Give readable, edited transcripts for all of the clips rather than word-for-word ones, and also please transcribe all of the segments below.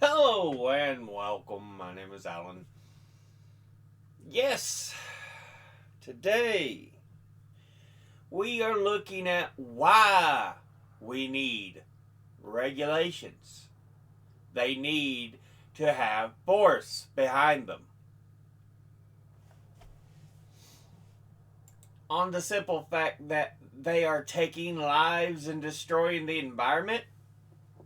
Hello and welcome. My name is Alan. Yes, today we are looking at why we need regulations. They need to have force behind them. On the simple fact that they are taking lives and destroying the environment,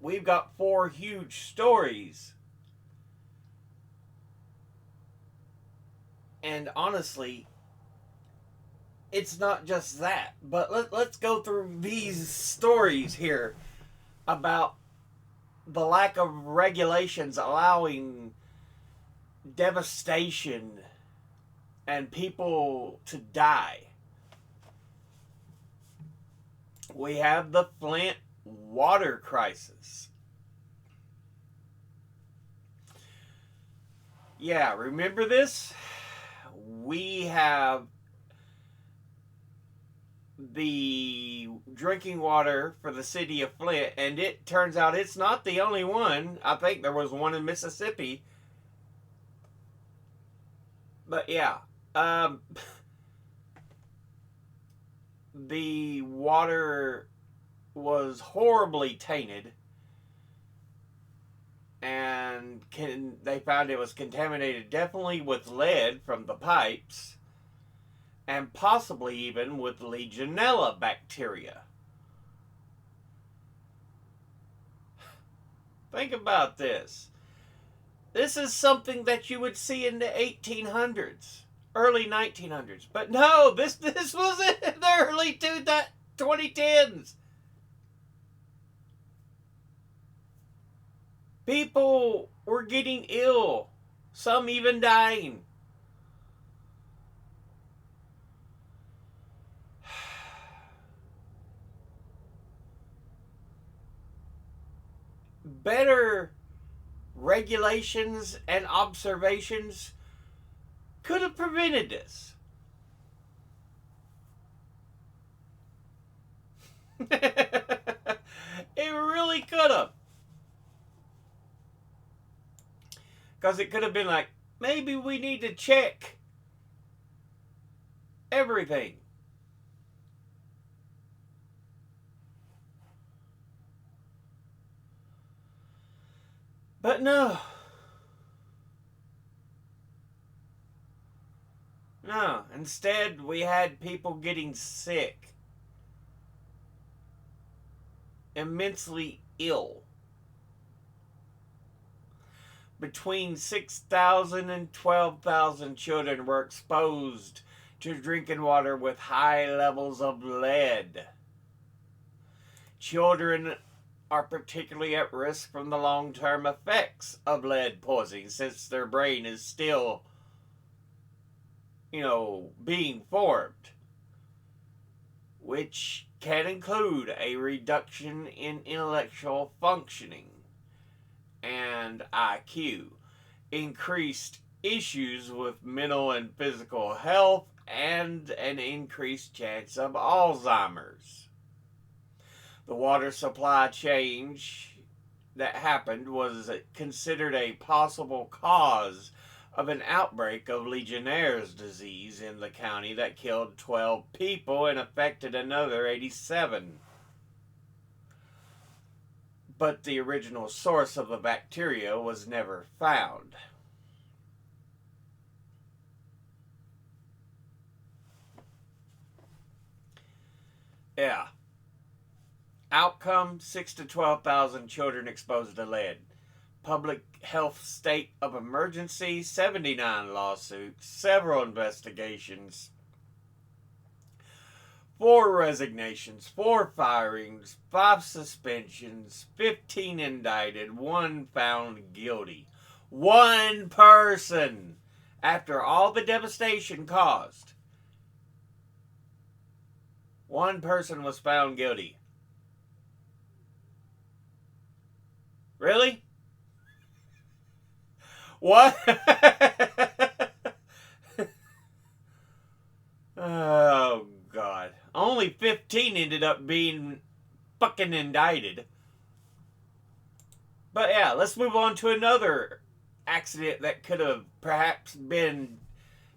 we've got four huge stories. And honestly, it's not just that, but let's go through these stories here about the lack of regulations allowing devastation and people to die. We have the Flint water crisis. Yeah, remember this? We have the drinking water for the city of Flint, and it turns out it's not the only one. I think there was one in Mississippi. But yeah, um, the water was horribly tainted, and they found it was contaminated definitely with lead from the pipes, and possibly even with Legionella bacteria. Think about this. This is something that you would see in the 1800s, early 1900s. But no, this was in the early 2010s. People were getting ill, some even dying. Better regulations and observations could have prevented this. It really could have. Because it could have been like, maybe we need to check everything. But no. No. Instead, we had people getting sick, immensely ill. Between 6,000 and 12,000 children were exposed to drinking water with high levels of lead. Children are particularly at risk from the long term effects of lead poisoning since their brain is still, being formed, which can include a reduction in intellectual functioning and IQ, increased issues with mental and physical health, and an increased chance of Alzheimer's. The water supply change that happened was considered a possible cause of an outbreak of Legionnaire's disease in the county that killed 12 people and affected another 87. But the original source of the bacteria was never found. Yeah. Outcome: 6 to 12,000 children exposed to lead. Public health state of emergency: 79 lawsuits, several investigations, 4 resignations, 4 firings, 5 suspensions, 15 indicted, 1 found guilty. One person, after all the devastation caused, one person was found guilty. Really? What? Oh, God. Only 15 ended up being fucking indicted. But yeah, let's move on to another accident that could have perhaps been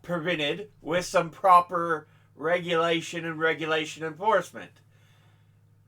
prevented with some proper regulation enforcement.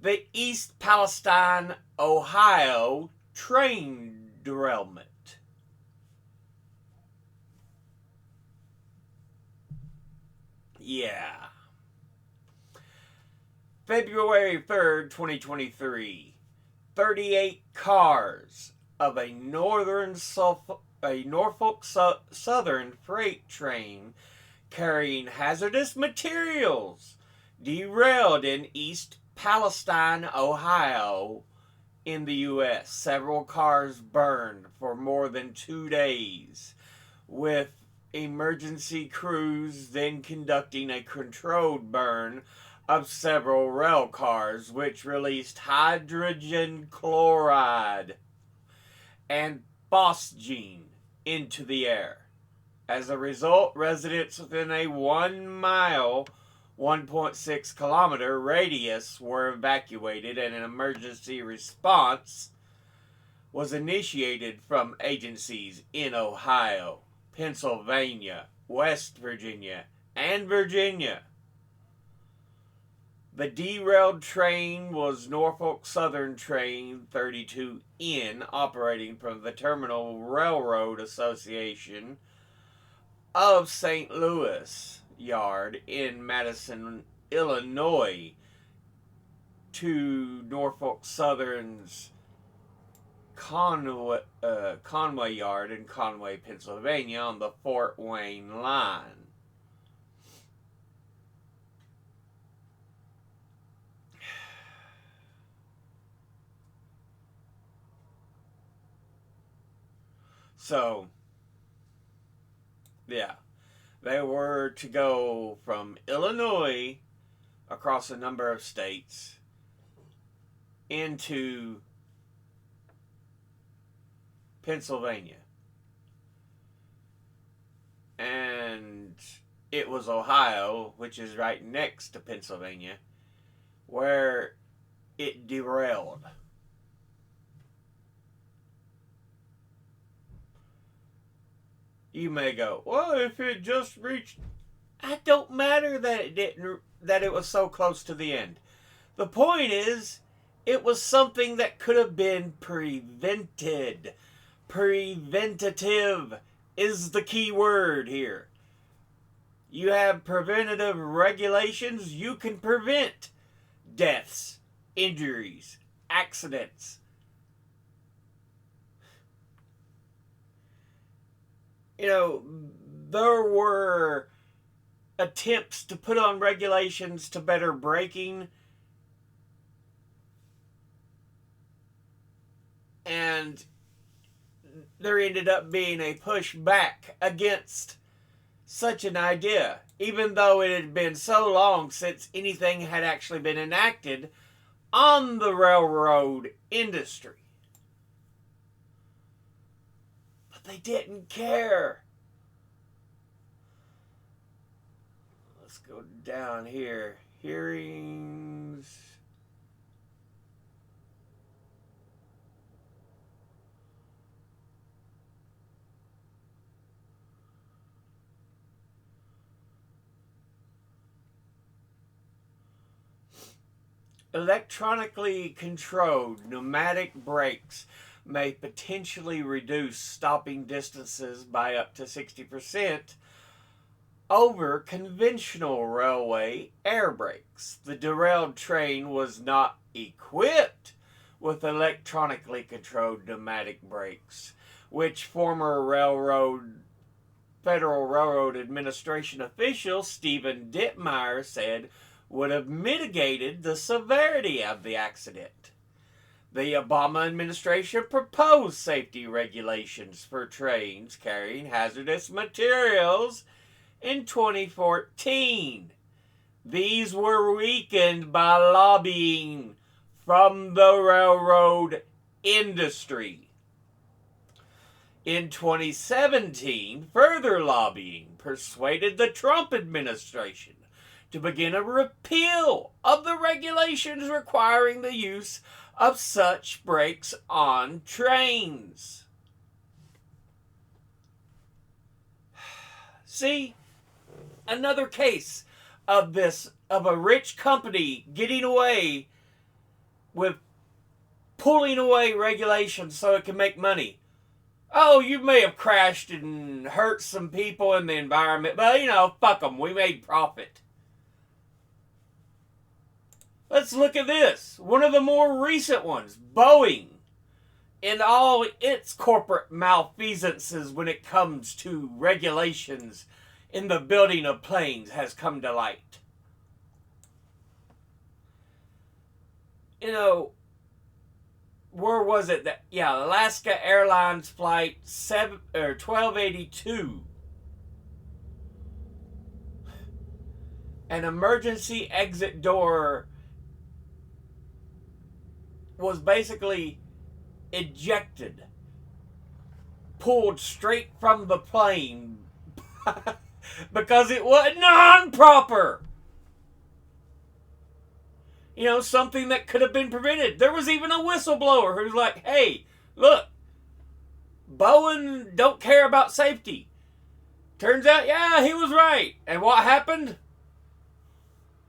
The East Palestine, Ohio train derailment. Yeah. February 3rd, 2023. 38 cars of a Norfolk Southern freight train carrying hazardous materials derailed in East Palestine, Ohio, in the U.S. Several cars burned for more than 2 days, with emergency crews then conducting a controlled burn of several rail cars, which released hydrogen chloride and phosgene into the air. As a result, residents within a 1 mile, 1.6 kilometer radius were evacuated, and an emergency response was initiated from agencies in Ohio, Pennsylvania, West Virginia, and Virginia. The derailed train was Norfolk Southern Train 32N, operating from the Terminal Railroad Association of St. Louis Yard in Madison, Illinois, to Norfolk Southern's Conway Yard in Conway, Pennsylvania, on the Fort Wayne line. So, yeah, they were to go from Illinois across a number of states into Pennsylvania. And it was Ohio, which is right next to Pennsylvania, where it derailed. You may go, well, if it just reached, it don't matter that it didn't, that it was so close to the end. The point is, it was something that could have been prevented. Preventative is the key word here. You have preventative regulations, you can prevent deaths, injuries, accidents. You know, there were attempts to put on regulations to better braking, and there ended up being a pushback against such an idea, even though it had been so long since anything had actually been enacted on the railroad industry. But they didn't care. Let's go down here. Hearings. Electronically controlled pneumatic brakes may potentially reduce stopping distances by up to 60% over conventional railway air brakes. The derailed train was not equipped with electronically controlled pneumatic brakes, which former Federal Railroad Administration official Stephen Dittmeyer said would have mitigated the severity of the accident. The Obama administration proposed safety regulations for trains carrying hazardous materials in 2014. These were weakened by lobbying from the railroad industry. In 2017, further lobbying persuaded the Trump administration to begin a repeal of the regulations requiring the use of such brakes on trains. See, another case of a rich company getting away with pulling away regulations so it can make money. Oh, you may have crashed and hurt some people in the environment, but fuck them. We made profit. Let's look at this. One of the more recent ones, Boeing, and all its corporate malfeasances when it comes to regulations in the building of planes has come to light. Where was it that Alaska Airlines flight 1282, an emergency exit door was basically ejected, pulled straight from the plane because it was non-proper. Something that could have been prevented. There was even a whistleblower who's like, hey, look, Bowen don't care about safety. Turns out, yeah, he was right. And what happened?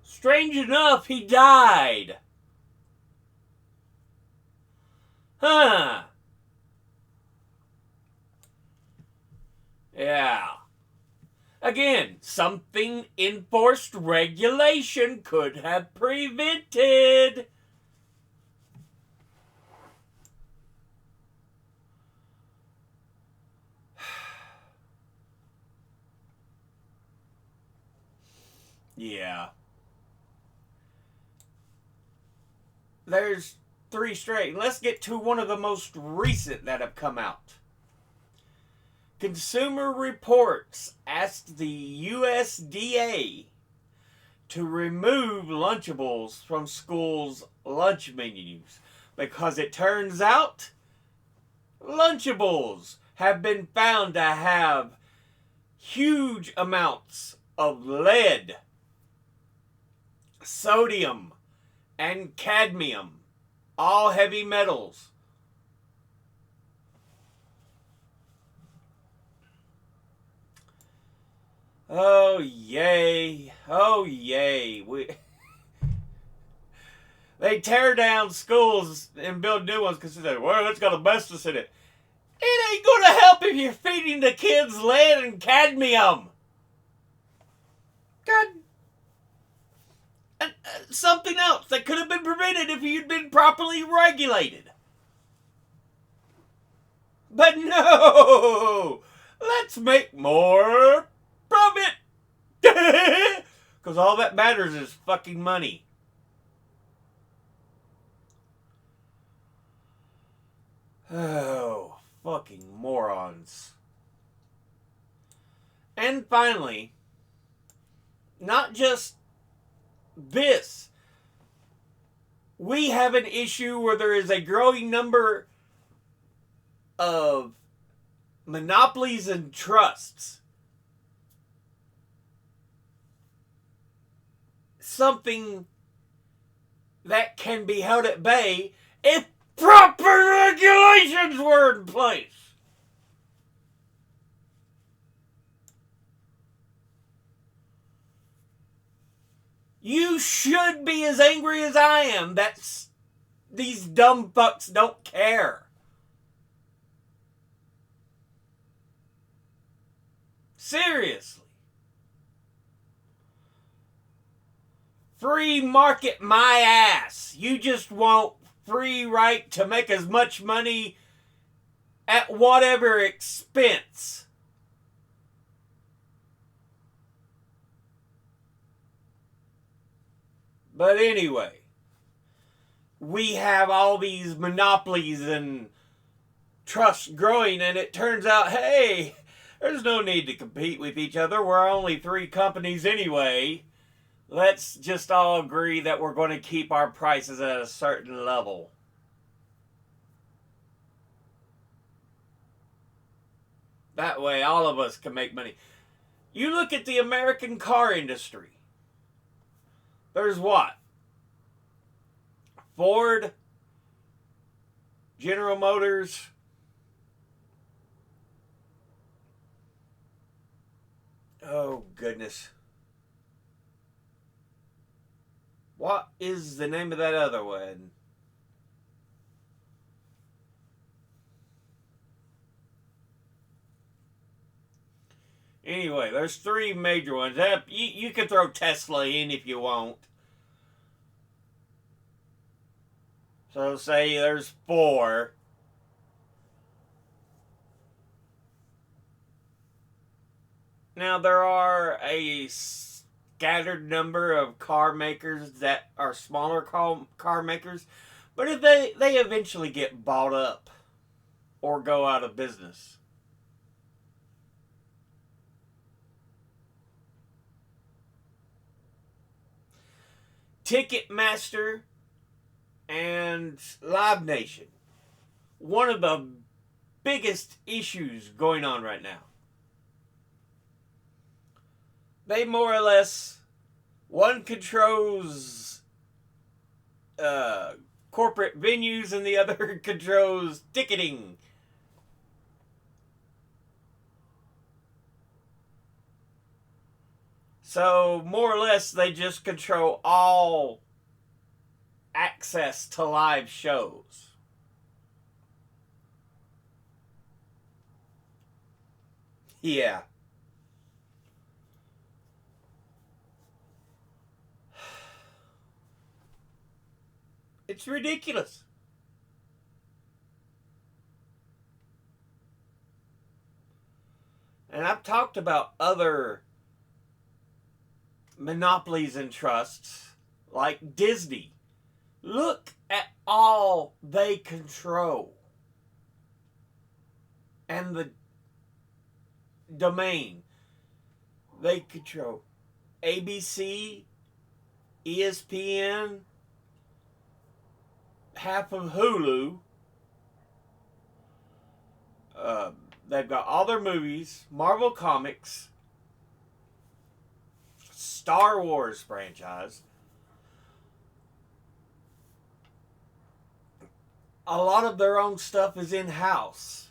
Strange enough, he died. Huh. Yeah. Again, something enforced regulation could have prevented. Yeah. There's 3 straight. Let's get to one of the most recent that have come out. Consumer Reports asked the USDA to remove Lunchables from schools' lunch menus because it turns out Lunchables have been found to have huge amounts of lead, sodium, and cadmium, all heavy metals. Oh, yay. Oh, yay. They tear down schools and build new ones because they say, well, it's got asbestos in it. It ain't going to help if you're feeding the kids lead and cadmium. God. And something else that could have been prevented if you'd been properly regulated. But no! Let's make more profit! Because all that matters is fucking money. Oh, fucking morons. And finally, not just this. We have an issue where there is a growing number of monopolies and trusts. Something that can be held at bay if proper regulations were in place. You should be as angry as I am that these dumb fucks don't care. Seriously. Free market my ass. You just want free right to make as much money at whatever expense. But anyway, we have all these monopolies and trusts growing, and it turns out, hey, there's no need to compete with each other. We're only 3 companies anyway. Let's just all agree that we're going to keep our prices at a certain level. That way, all of us can make money. You look at the American car industry. There's what? Ford, General Motors. Oh, goodness. What is the name of that other one? Anyway, there's three major ones. You can throw Tesla in if you want. So say there's four. Now there are a scattered number of car makers that are smaller car makers, but if they eventually get bought up or go out of business. Ticketmaster and Live Nation. One of the biggest issues going on right now. They more or less, one controls corporate venues and the other controls ticketing. So more or less they just control all access to live shows. Yeah. It's ridiculous. And I've talked about other monopolies and trusts like Disney. Look at all they control. And the domain. They control ABC, ESPN, half of Hulu. They've got all their movies, Marvel Comics, Star Wars franchise. A lot of their own stuff is in-house.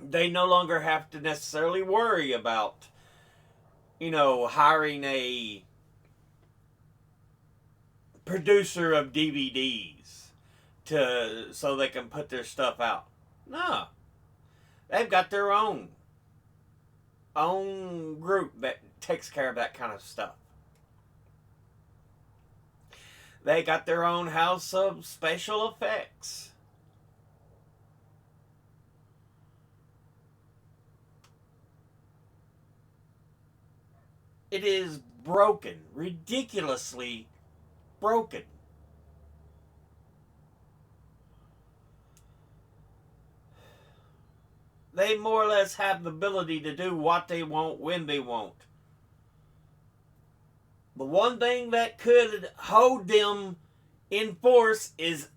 They no longer have to necessarily worry about, hiring a producer of DVDs so they can put their stuff out. No. They've got their own group that takes care of that kind of stuff. They got their own house of special effects. It is broken, ridiculously broken. They more or less have the ability to do what they want when they want. The one thing that could hold them in force is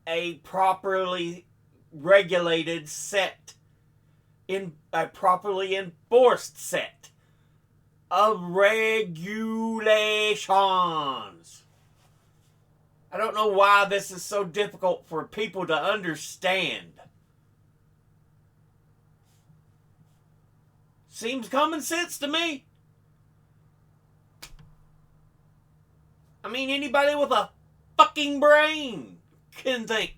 a properly regulated set, in a properly enforced set of regulations. I don't know why this is so difficult for people to understand. Seems common sense to me. I mean, anybody with a fucking brain can think,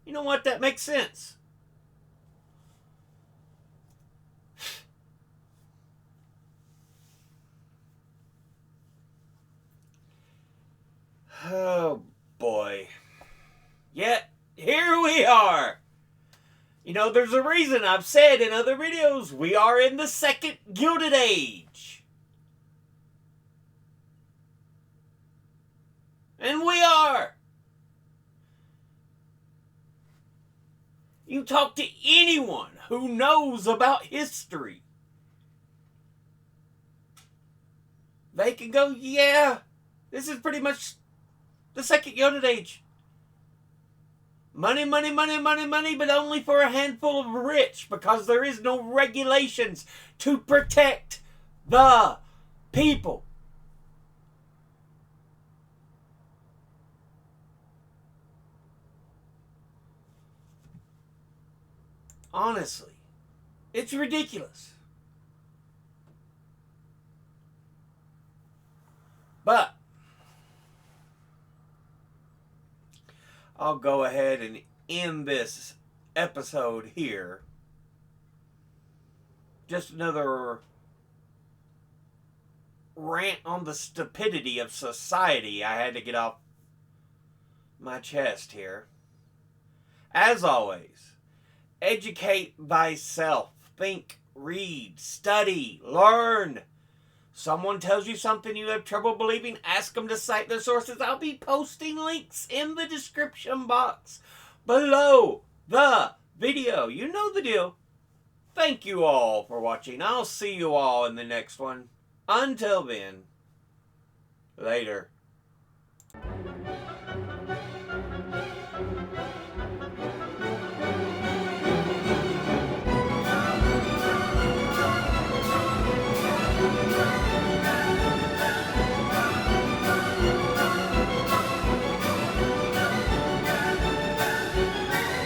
you know what, that makes sense. Oh, boy. Yet, here we are. There's a reason I've said in other videos, we are in the second Gilded Age. And we are. You talk to anyone who knows about history. They can go, yeah, this is pretty much the second Gilded Age. Money, money, money, money, money, but only for a handful of rich, because there is no regulations to protect the people. Honestly, it's ridiculous. But I'll go ahead and end this episode here. Just another rant on the stupidity of society I had to get off my chest here. As always, educate thyself. Think, read, study, learn. Someone tells you something you have trouble believing, ask them to cite their sources. I'll be posting links in the description box below the video. You know the deal. Thank you all for watching. I'll see you all in the next one. Until then, later.